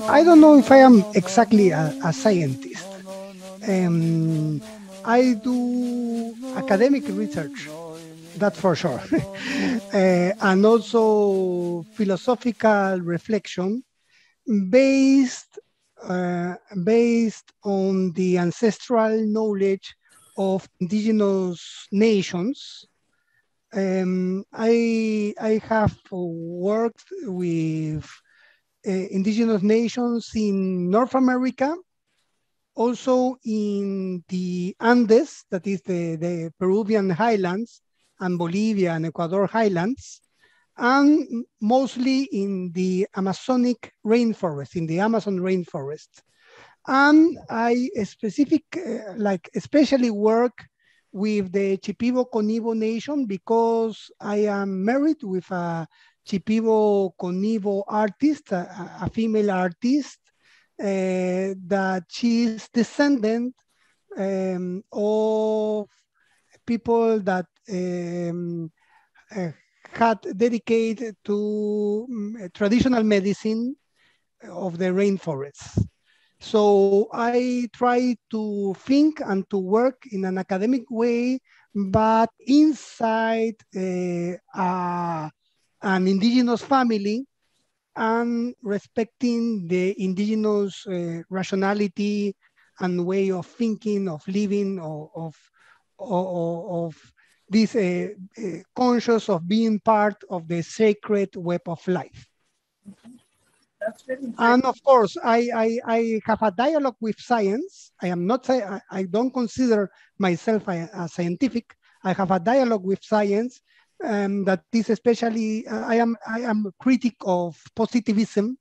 I don't know if I am exactly a scientist. I do academic research, that's for sure, and also philosophical reflection based based on the ancestral knowledge of indigenous nations. I have worked with indigenous nations in North America, also in the Andes, that is the Peruvian highlands, and Bolivia and Ecuador highlands, and mostly in the Amazonic rainforest, in the Amazon rainforest. And I especially work with the Shipibo-Conibo nation because I am married with a Shipibo-Conibo artist, a female artist, that she is descendant of people that had dedicated to traditional medicine of the rainforests. So I try to think and to work in an academic way, but inside an indigenous family, and respecting the indigenous rationality and way of thinking, of living, of this conscious of being part of the sacred web of life. That's very interesting. And of course, I have a dialogue with science. I don't consider myself a scientific. I have a dialogue with science that is especially, I am a critic of positivism,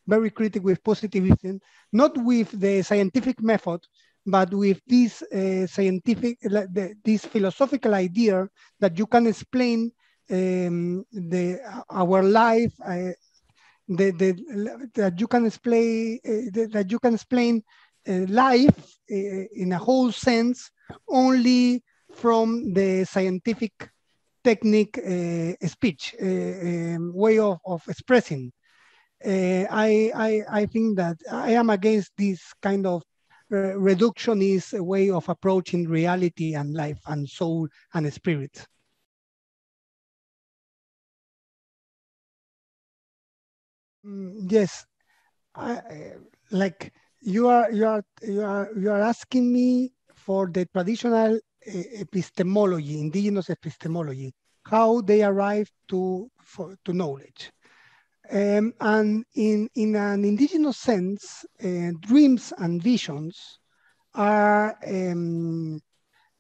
very critic with positivism, not with the scientific method, but with this this philosophical idea that you can explain our life, that you can explain life in a whole sense only from the scientific technique, speech, way of expressing. I think that I am against this kind of reductionist way of approaching reality and life and soul and spirit. Yes, like you are asking me for the traditional epistemology, indigenous epistemology, how they arrive to knowledge. And in an indigenous sense, dreams and visions are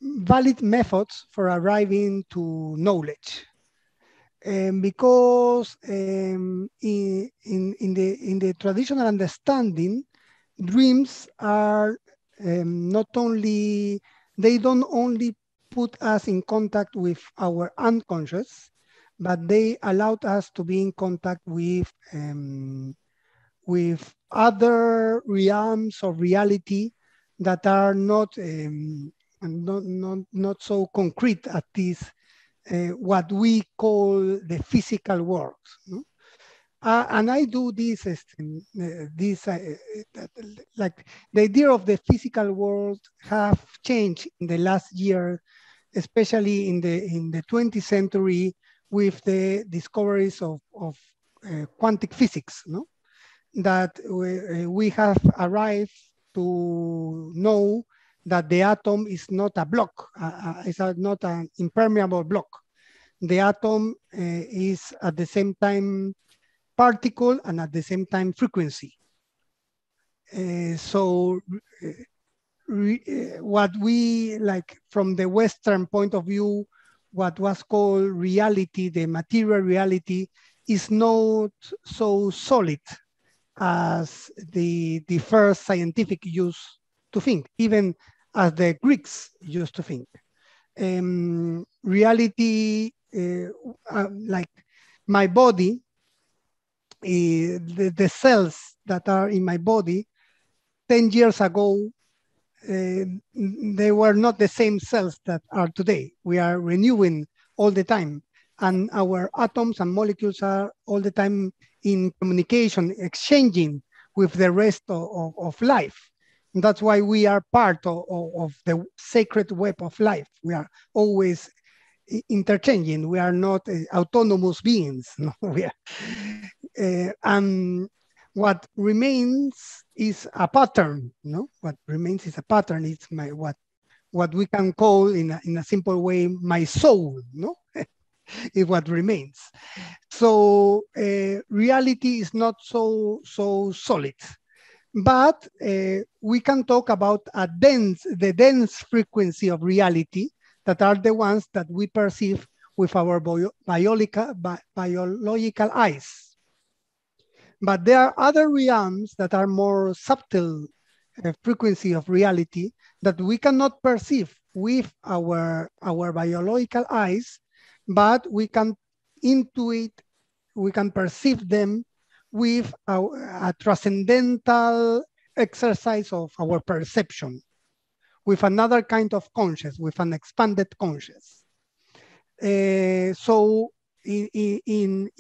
valid methods for arriving to knowledge. Because in the traditional understanding, dreams are not only, they don't only put us in contact with our unconscious, but they allowed us to be in contact with other realms of reality that are not so concrete at this what we call the physical world. No? And I do this, like the idea of the physical world have changed in the last year, especially in the 20th century with the discoveries of quantum physics, no? That we have arrived to know that the atom is not a block, it's not an impermeable block. The atom is at the same time particle and at the same time frequency. So what we, like from the Western point of view, what was called reality, the material reality, is not so solid as the first scientific use to think, even as the Greeks used to think. Reality, like my body, the cells that are in my body 10 years ago, they were not the same cells that are today. We are renewing all the time. And our atoms and molecules are all the time in communication, exchanging with the rest of life. And that's why we are part of the sacred web of life. We are always interchanging. We are not autonomous beings. No? We are, and what remains is a pattern. No, what remains is a pattern. It's what we can call in a simple way my soul. No, is what remains. So reality is not so solid, but we can talk about the dense frequency of reality that are the ones that we perceive with our biological eyes. But there are other realms that are more subtle frequency of reality that we cannot perceive with our biological eyes, but we can intuit, we can perceive them with a transcendental exercise of our perception, with another kind of conscious, with an expanded conscious. So in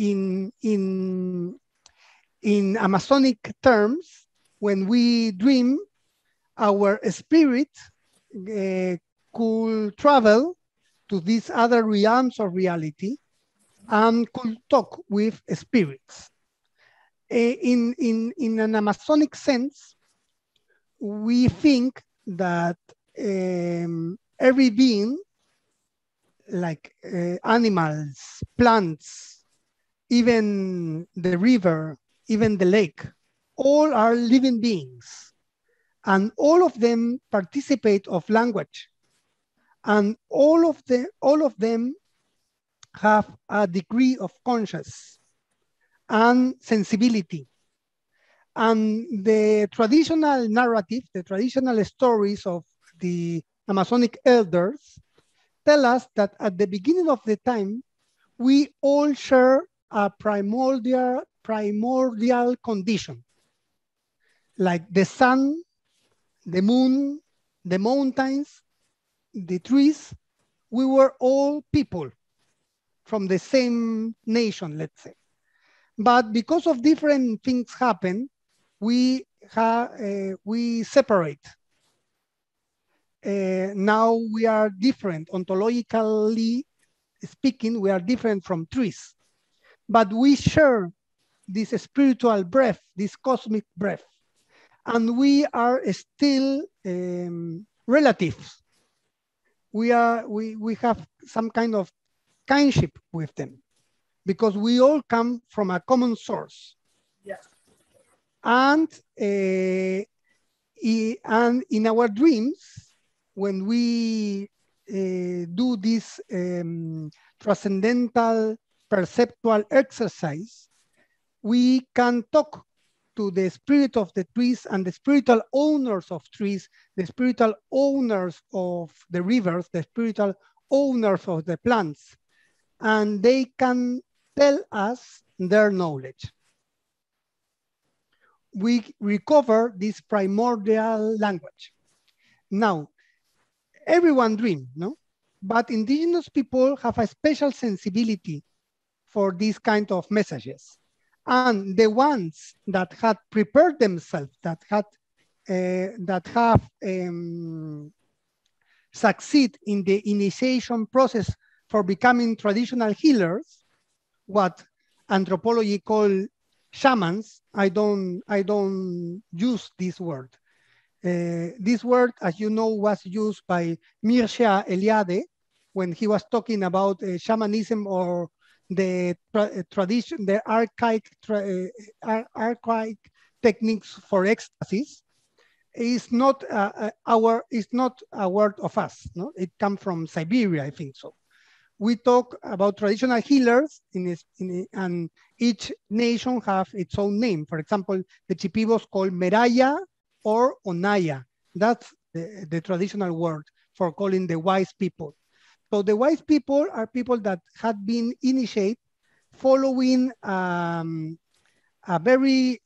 Amazonic terms, when we dream, our spirit could travel to these other realms of reality and could talk with spirits. In an Amazonic sense, we think that every being, like animals, plants, even the river, even the lake, all are living beings. And all of them participate of language. And all of them have a degree of conscious and sensibility. And the traditional narrative, the traditional stories of the Amazonic elders tell us that at the beginning of the time, we all share a primordial condition, like the sun, the moon, the mountains, the trees. We were all people from the same nation, let's say. But because of different things happen, we separate. Now we are different, ontologically speaking, we are different from trees. But we share this spiritual breath, this cosmic breath. And we are still relatives. We have some kind of kinship with them because we all come from a common source. Yeah. And in our dreams, when we do this transcendental perceptual exercise, we can talk to the spirit of the trees and the spiritual owners of trees, the spiritual owners of the rivers, the spiritual owners of the plants, and they can tell us their knowledge. We recover this primordial language. Now, everyone dreams, no? But indigenous people have a special sensibility for these kind of messages. And the ones that had prepared themselves, that have succeed in the initiation process for becoming traditional healers, what anthropology call shamans. I don't use this word. This word, as you know, was used by Mircea Eliade when he was talking about shamanism or the tradition, the archaic techniques for ecstasies. Is not a word of us. No, it comes from Siberia, I think so. We talk about traditional healers, and each nation have its own name. For example, the Chipivos call Meraya or Onaya. That's the traditional word for calling the wise people. So the wise people are people that had been initiated following a very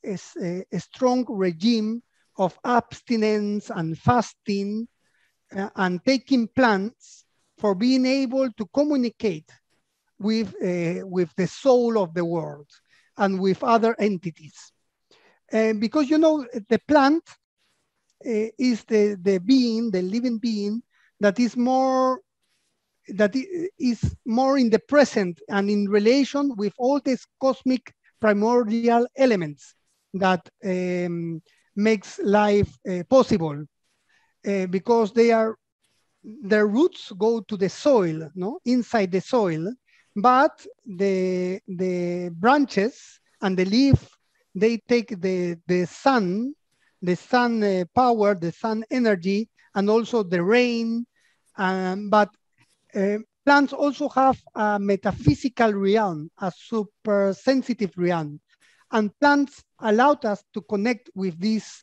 strong regime of abstinence and fasting and taking plants for being able to communicate with the soul of the world and with other entities. Because, you know, the plant is the being, the living being, that is more in the present and in relation with all these cosmic primordial elements that makes life possible, because their roots go to the soil, no, inside the soil, but the branches and the leaf, they take the sun power, the sun energy, and also the rain. But plants also have a metaphysical realm, a super sensitive realm. And plants allowed us to connect with these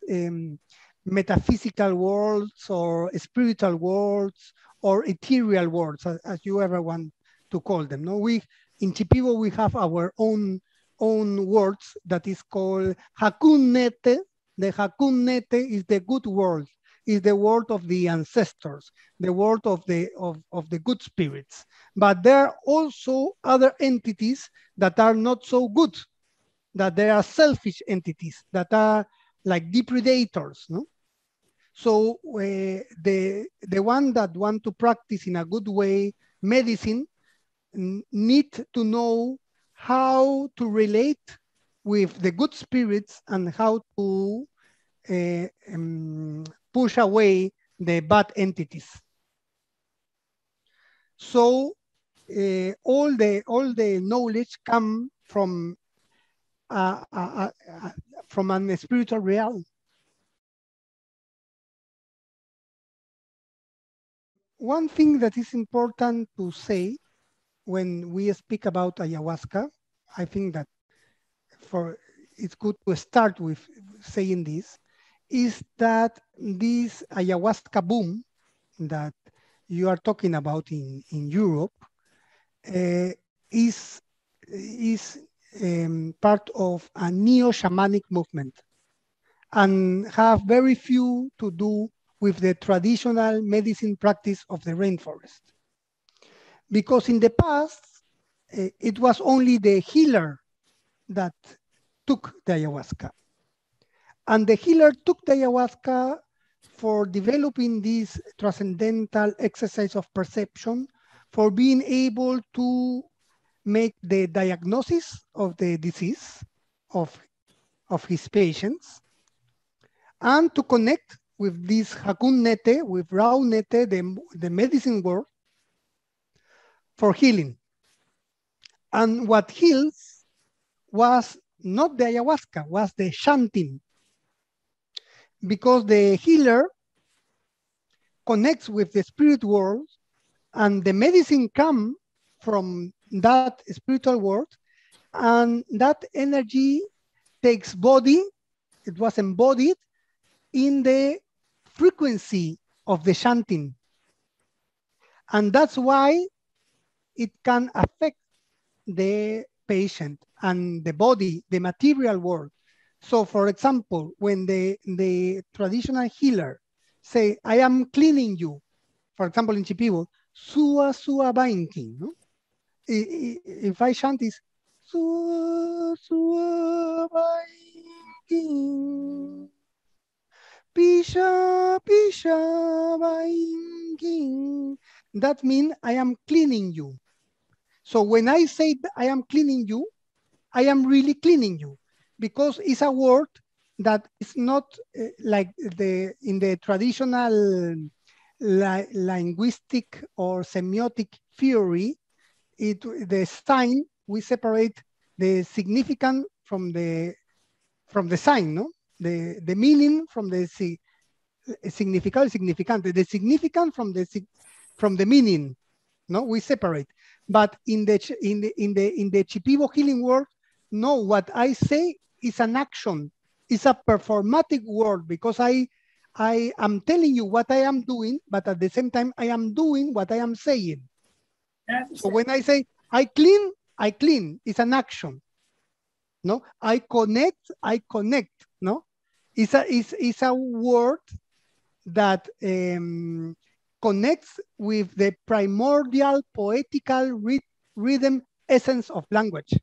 metaphysical worlds or spiritual worlds or ethereal worlds, as you ever want to call them. No, we in Shipibo we have our own words that is called Hakunnete. The Hakunnete is the good world, is the world of the ancestors, the world of the good spirits. But there are also other entities that are not so good, that there are selfish entities that are like depredators, no? So the one that want to practice in a good way medicine need to know how to relate with the good spirits and how to push away the bad entities. So all the knowledge come from a spiritual realm. One thing that is important to say when we speak about ayahuasca, I think that it's good to start with saying this, is that this ayahuasca boom that you are talking about in Europe is part of a neo-shamanic movement and have very few to do with the traditional medicine practice of the rainforest. Because in the past, it was only the healer that took the ayahuasca. And the healer took the ayahuasca for developing this transcendental exercise of perception, for being able to make the diagnosis of the disease of his patients, and to connect with this Hakunnete, with Rauhnete, the medicine world, for healing. And what heals was not the ayahuasca, was the chanting. Because the healer connects with the spirit world and the medicine comes from that spiritual world, and that energy takes body, it was embodied in the frequency of the chanting. And that's why it can affect the patient and the body, the material world. So for example, when the traditional healer say, I am cleaning you, for example, in Shipibo, Sua Sua Bainking, no? If I chant is Sua Sua Bainking, Pisha Pisha Bainking, that means I am cleaning you. So when I say I am cleaning you, I am really cleaning you, because it's a word that is not like in the traditional linguistic or semiotic theory. The sign, we separate the significant from the sign, no? The meaning from the significante, the significant from the meaning, no? We separate. But in the Shipibo healing world, no, what I say is an action. It's a performatic word, because I am telling you what I am doing, but at the same time, I am doing what I am saying. So when I say, I clean, it's an action. No, I connect, no? It's a word that connects with the primordial poetical rhythm essence of language.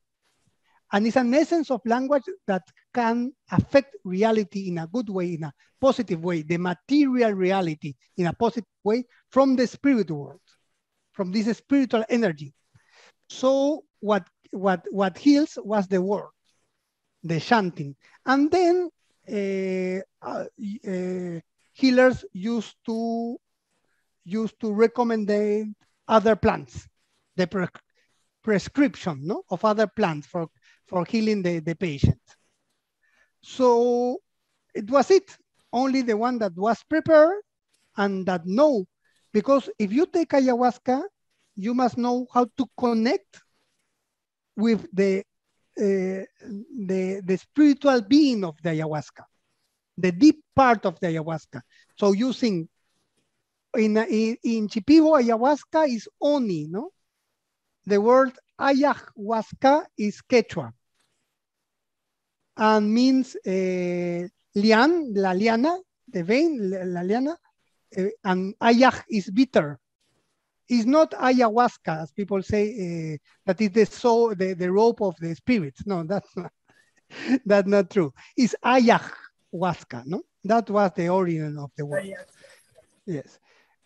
And it's an essence of language that can affect reality in a good way, in a positive way, the material reality in a positive way from the spirit world, from this spiritual energy. So what heals was the word, the chanting. And then healers used to recommend other plants, the prescription, no, of other plants for healing the patient. So it was only the one that was prepared and that know, because if you take ayahuasca, you must know how to connect with the spiritual being of the ayahuasca, the deep part of the ayahuasca. So using in Shipibo, ayahuasca is oni, no? The word ayahuasca is Quechua and means lian, la liana, the vein, la liana, and ayah is bitter. It's not ayahuasca, as people say, that is the rope of the spirits. No, that's not true. It's ayahuasca, no? That was the origin of the word. Yes.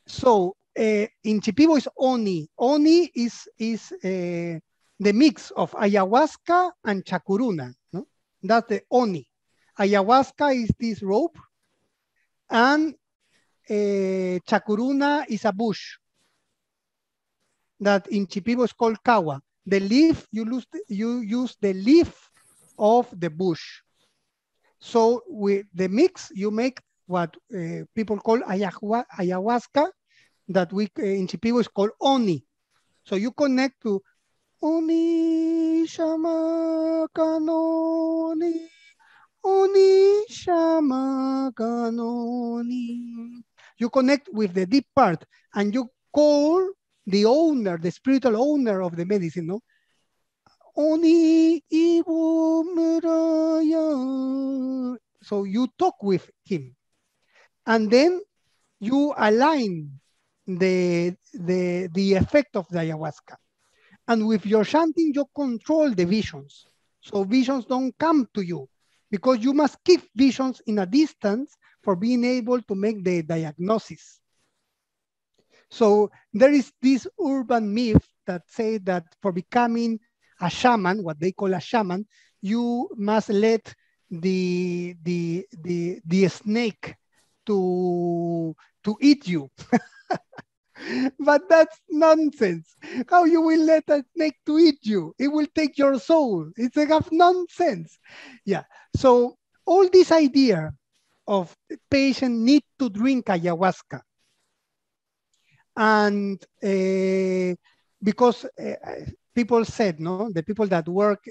So in Shipibo is oni. Oni is the mix of ayahuasca and chacuruna, no? That's the oni. Ayahuasca is this rope, and chacuruna is a bush that in Shipibo is called kawa. The leaf, you use the leaf of the bush. So with the mix, you make what people call ayahuasca, that we in Shipibo is called oni. So you connect to oni shama kanoni, oni shama kanoni. You connect with the deep part and you call the owner, the spiritual owner of the medicine, no? Oni ibu muraya. So you talk with him, and then you align the effect of the ayahuasca. And with your chanting, you control the visions. So visions don't come to you, because you must keep visions in a distance for being able to make the diagnosis. So there is this urban myth that say that for becoming a shaman, what they call a shaman, you must let the snake to eat you. But that's nonsense. How you will let a snake to eat you? It will take your soul. It's a nonsense. Yeah. So all this idea of patient need to drink ayahuasca, and because people said, no, the people that work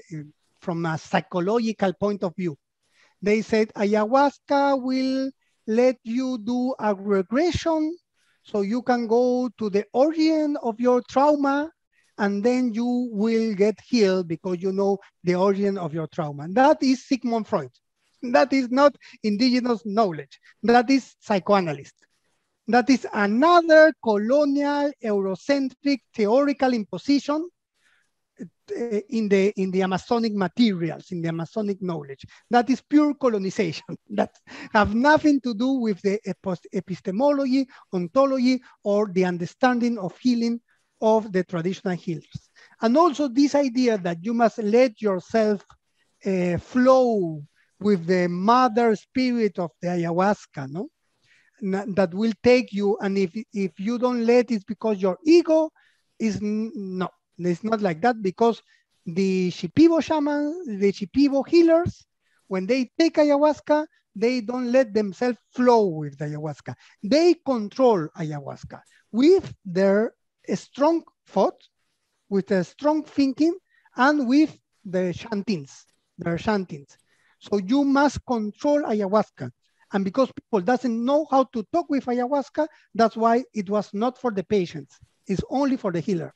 from a psychological point of view, they said ayahuasca will let you do a regression, so you can go to the origin of your trauma, and then you will get healed because you know the origin of your trauma. And that is Sigmund Freud. That is not indigenous knowledge. That is psychoanalyst. That is another colonial, Eurocentric theoretical imposition in the Amazonic materials, in the Amazonic knowledge. That is pure colonization. That have nothing to do with the epistemology, ontology, or the understanding of healing of the traditional healers. And also this idea that you must let yourself flow with the mother spirit of the ayahuasca, no? That will take you, and if you don't let it because your ego is, no, it's not like that, because the Shipibo shamans, the Shipibo healers, when they take ayahuasca, they don't let themselves flow with the ayahuasca. They control ayahuasca with their strong thought, with a strong thinking, and with the chantings, their chantings. So you must control ayahuasca. And because people doesn't know how to talk with ayahuasca, that's why it was not for the patients. It's only for the healer.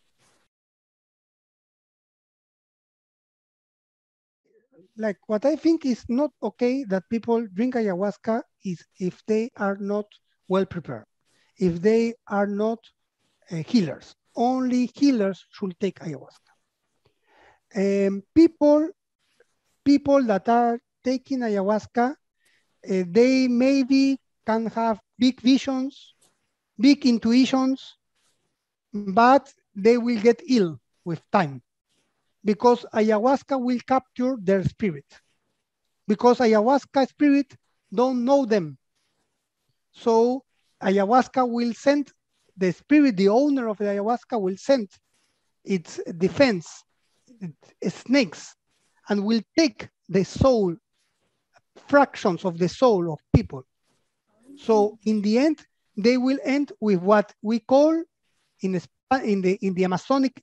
Like what I think is not okay that people drink ayahuasca is if they are not well prepared. if they are not healers. Only healers should take ayahuasca. People that are taking ayahuasca, they maybe can have big visions, big intuitions, but they will get ill with time because ayahuasca will capture their spirit. Because ayahuasca spirit don't know them. So ayahuasca will send the spirit, the owner of the ayahuasca will send its defense, snakes, and will take the soul, fractions of the soul of people. So in the end, they will end with what we call in the Amazonic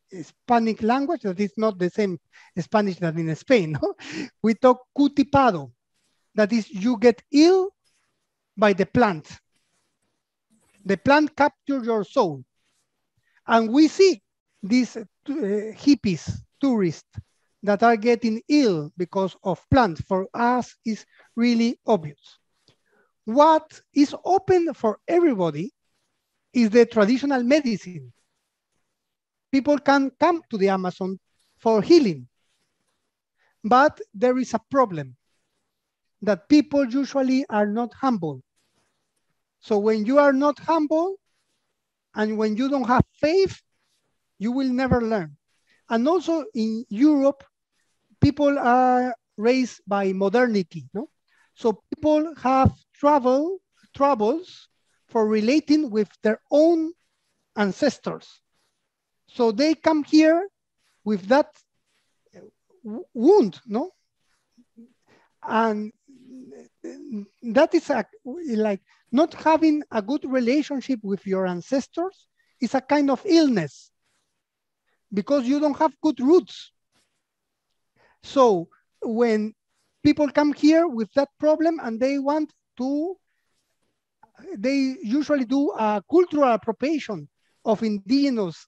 Hispanic language, that is not the same Spanish that in Spain, no? We talk cutipado, that is you get ill by the plant. The plant captures your soul. And we see these hippies, tourists, that are getting ill because of plants. For us, is really obvious. What is open for everybody is the traditional medicine. People can come to the Amazon for healing, but there is a problem that people usually are not humble. So when you are not humble and when you don't have faith, you will never learn. And also in Europe, people are raised by modernity, no? So people have troubles for relating with their own ancestors. So they come here with that wound, no? And that is like not having a good relationship with your ancestors is a kind of illness because you don't have good roots. So when people come here with that problem and they want to, they usually do a cultural appropriation of indigenous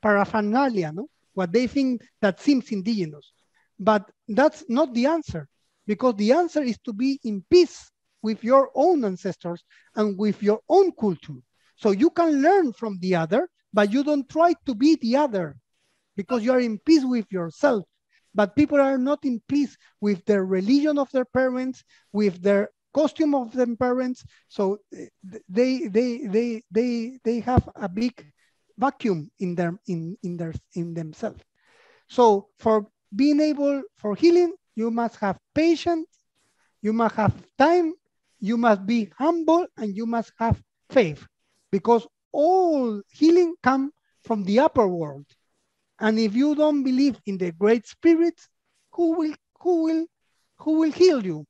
paraphernalia, no? What they think that seems indigenous. But that's not the answer, because the answer is to be in peace with your own ancestors and with your own culture. So you can learn from the other, but you don't try to be the other because you are in peace with yourself. But people are not in peace with the religion of their parents, with their costume of their parents. So they have a big vacuum in themselves. So for being able for healing, you must have patience, you must have time, you must be humble, and you must have faith, because all healing comes from the upper world. And if you don't believe in the great spirits, who will heal you?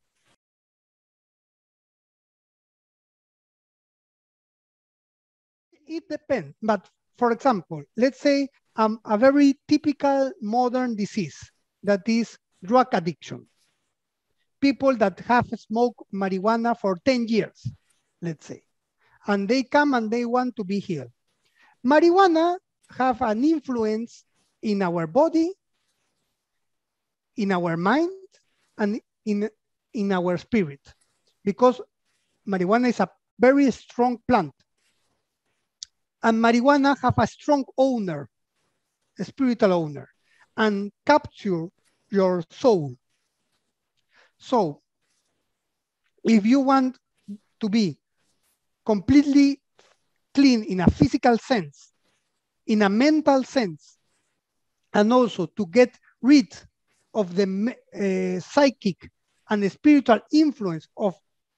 It depends. But for example, let's say a very typical modern disease that is drug addiction. People that have smoked marijuana for 10 years, let's say, and they come and they want to be healed. Marijuana have an influence in our body, in our mind, and in our spirit, because marijuana is a very strong plant. And marijuana have a strong owner, a spiritual owner, and capture your soul. So if you want to be completely clean in a physical sense, in a mental sense, and also to get rid of the psychic and the spiritual influence of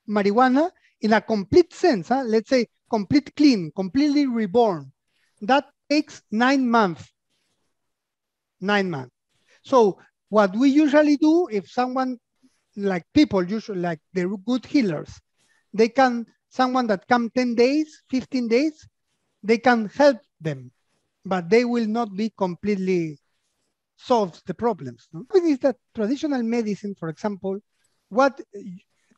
marijuana in a complete sense, let's say complete clean, completely reborn, that takes 9 months. 9 months. So what we usually do, if someone, like people usually, like the good healers, they can, someone that come 10 days, 15 days, they can help them, but they will not be completely solve the problems. No? It is that traditional medicine, for example, what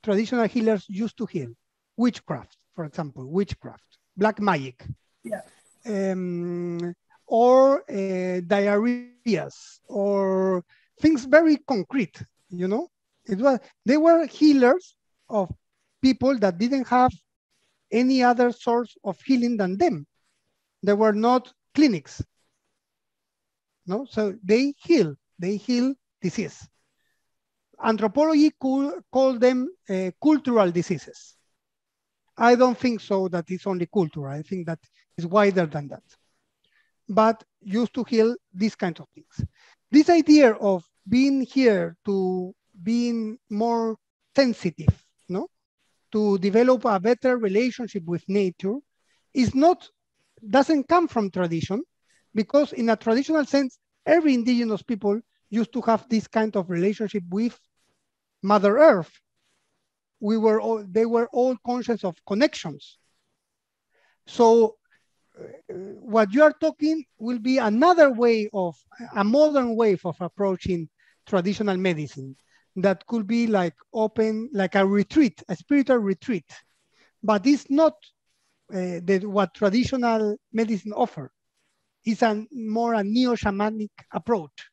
traditional healers used to heal? Witchcraft, for example, witchcraft, black magic. Yeah. Or diarrheas, or things very concrete, you know? They were healers of people that didn't have any other source of healing than them. They were not clinics. No, so they heal disease. Anthropology could call them cultural diseases. I don't think so that it's only cultural. I think that it's wider than that. But used to heal these kinds of things. This idea of being here to being more sensitive, no, to develop a better relationship with nature doesn't come from tradition, because in a traditional sense, every indigenous people used to have this kind of relationship with Mother Earth. They were all conscious of connections. So what you are talking will be another way of, a modern way of approaching traditional medicine that could be like open, like a retreat, a spiritual retreat. But it's not what traditional medicine offers. It's more a neo-shamanic approach.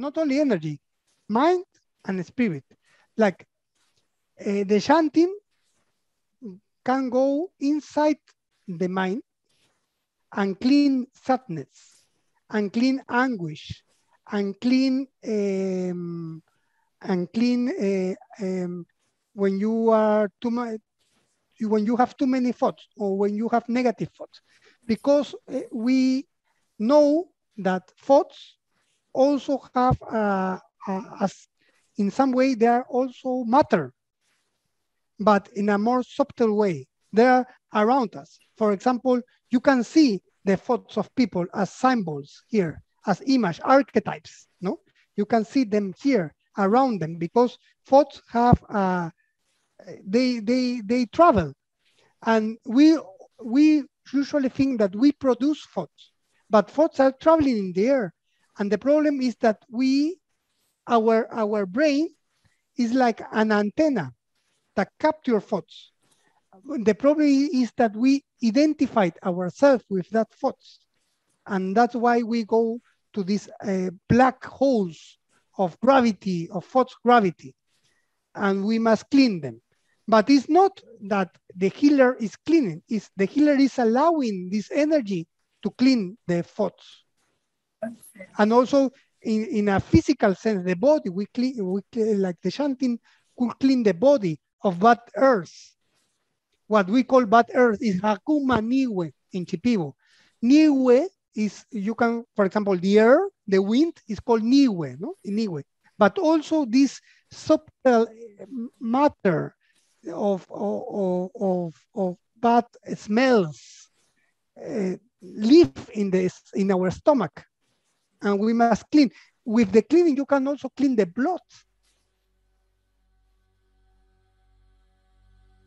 Not only energy, mind and spirit. Like the chanting can go inside the mind and clean sadness, and clean anguish, and clean when you are when you have too many thoughts, or when you have negative thoughts, because we know that thoughts also have, in some way, they are also matter, but in a more subtle way. They are around us. For example, you can see the thoughts of people as symbols here, as image, archetypes. No, you can see them here around them, because thoughts have, they travel, and we usually think that we produce thoughts, but thoughts are traveling in the air. And the problem is that our brain is like an antenna that captures thoughts. The problem is that we identified ourselves with that thoughts. And that's why we go to these black holes of gravity, of thoughts gravity, and we must clean them. But it's not that the healer is cleaning, it's the healer is allowing this energy to clean the thoughts. And also in a physical sense, the body, we clean, like the chanting could clean the body of bad earth. What we call bad earth is Hakuma Niwe in Shipibo. Niwe is, you can, for example, the air, the wind is called Niwe, no? Niwe. But also this subtle matter of bad smells live in our stomach. And we must clean. With the cleaning, you can also clean the blood.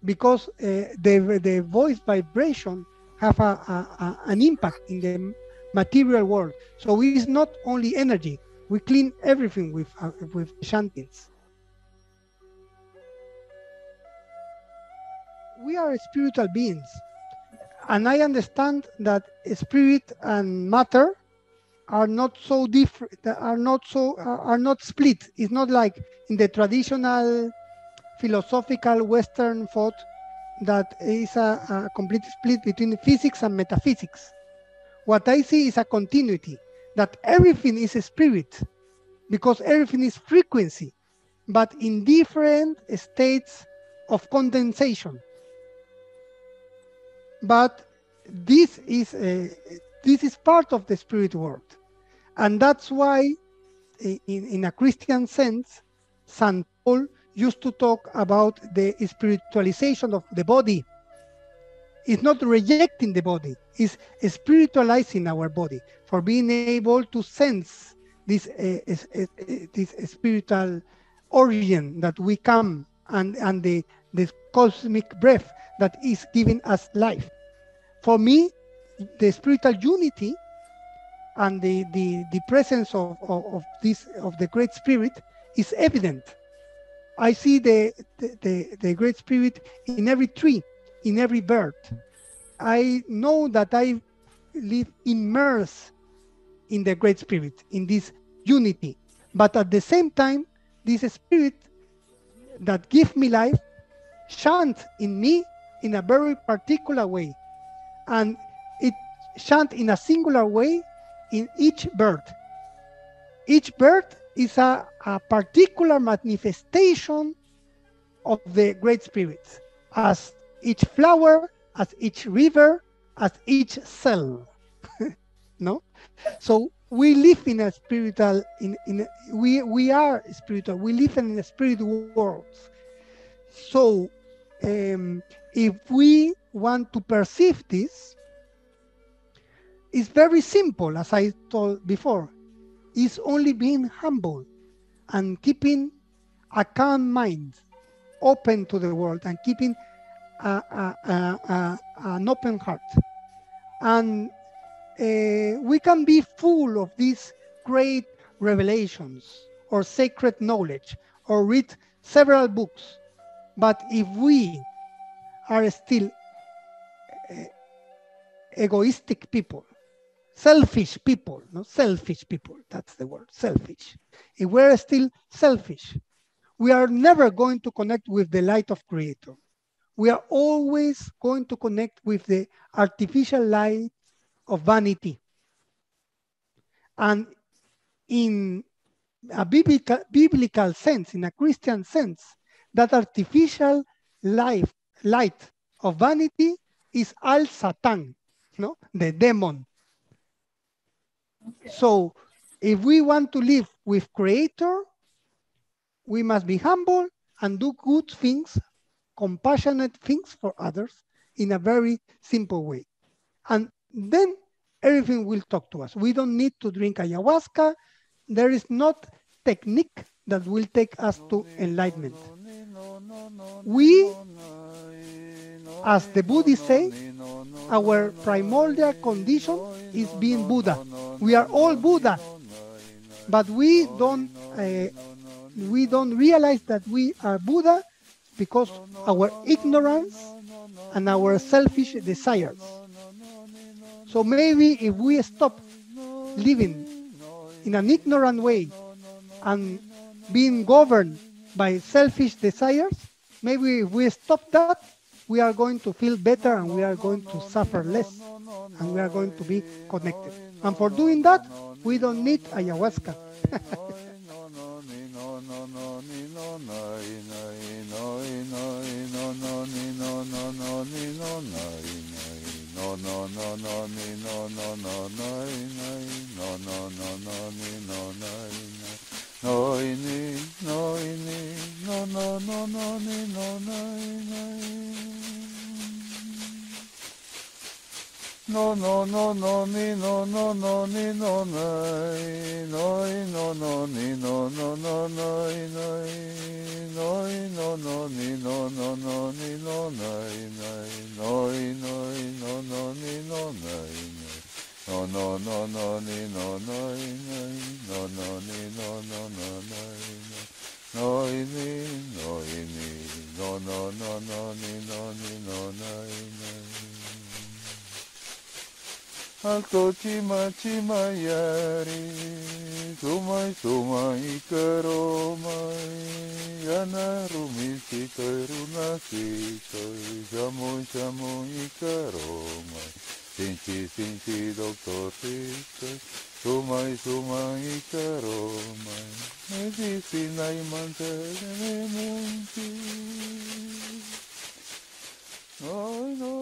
Because the voice vibration have an impact in the material world. So it's not only energy. We clean everything with chantings. We are spiritual beings. And I understand that spirit and matter are not so different, are not split. It's not like in the traditional philosophical Western thought that is a complete split between physics and metaphysics. What I see is a continuity, that everything is a spirit, because everything is frequency, but in different states of condensation. But this is part of the spirit world. And that's why, in a Christian sense, St. Paul used to talk about the spiritualization of the body. It's not rejecting the body, it's spiritualizing our body for being able to sense this spiritual origin that we come and the cosmic breath that is giving us life. For me, the spiritual unity and the presence of the Great Spirit is evident. I see the Great Spirit in every tree, in every bird. I know that I live immersed in the Great Spirit, in this unity. But at the same time, this Spirit that gives me life shines in me in a very particular way. And it shines in a singular way in each bird. Each bird is a particular manifestation of the Great Spirit, as each flower, as each river, as each cell. No? So we live in a spiritual, we are spiritual, we live in a spirit world. So if we want to perceive this, it's very simple, as I told before. It's only being humble and keeping a calm mind, open to the world, and keeping an open heart. And we can be full of these great revelations or sacred knowledge or read several books. But if we are still egoistic people, selfish people, no, selfish people, that's the word, selfish. If we're still selfish, we are never going to connect with the light of Creator. We are always going to connect with the artificial light of vanity. And in a biblical sense, in a Christian sense, that artificial light of vanity is Al Satan, no? The demon. Okay. So if we want to live with Creator, we must be humble and do good things, compassionate things for others in a very simple way. And then everything will talk to us. We don't need to drink ayahuasca. There is not technique that will take us to enlightenment. We, as the Buddhists say, our primordial condition is being Buddha. We are all Buddha, but we don't realize that we are Buddha because our ignorance and our selfish desires. So maybe if we stop living in an ignorant way and being governed by selfish desires, maybe if we stop that, we are going to feel better and we are going to suffer less and we are going to be connected. And for doing that, we don't need ayahuasca. No no no no ni no no no ni no nai no no no ni no no no nai nai no no no ni no no no ni no nai nai no no no ni no nai no no no no ni no nai nai no no ni no no no nai no ni no ni no no no no ni no ni no nai nai Alto chima chima yari, sumai karomai, yana rumisi karuna sitoi, jamoi karomai, sinchi doctor sitoi, sumai karomai, medicina imantene munti. No.